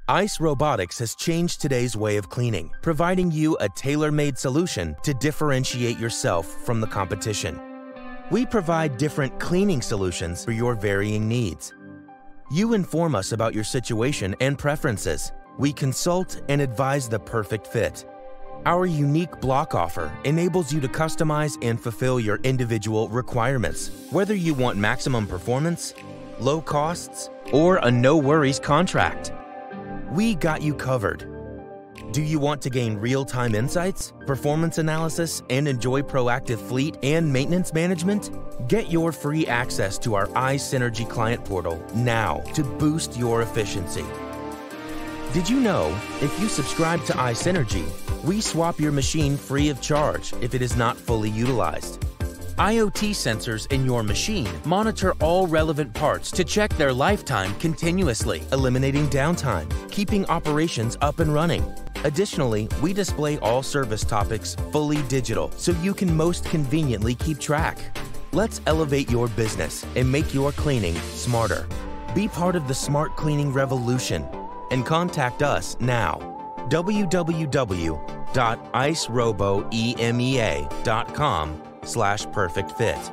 ICE Robotics has changed today's way of cleaning, providing you a tailor-made solution to differentiate yourself from the competition. We provide different cleaning solutions for your varying needs. You inform us about your situation and preferences. We consult and advise the perfect fit. Our unique block offer enables you to customize and fulfill your individual requirements, whether you want maximum performance, low costs, or a no-worries contract. We got you covered. Do you want to gain real-time insights, performance analysis, and enjoy proactive fleet and maintenance management? Get your free access to our ICE Synergy client portal now to boost your efficiency. Did you know if you subscribe to ICE Synergy, we swap your machine free of charge if it is not fully utilized? IoT sensors in your machine monitor all relevant parts to check their lifetime continuously, eliminating downtime, keeping operations up and running. Additionally, we display all service topics fully digital so you can most conveniently keep track. Let's elevate your business and make your cleaning smarter. Be part of the smart cleaning revolution and contact us now. www.iceroboemea.com/perfect fit.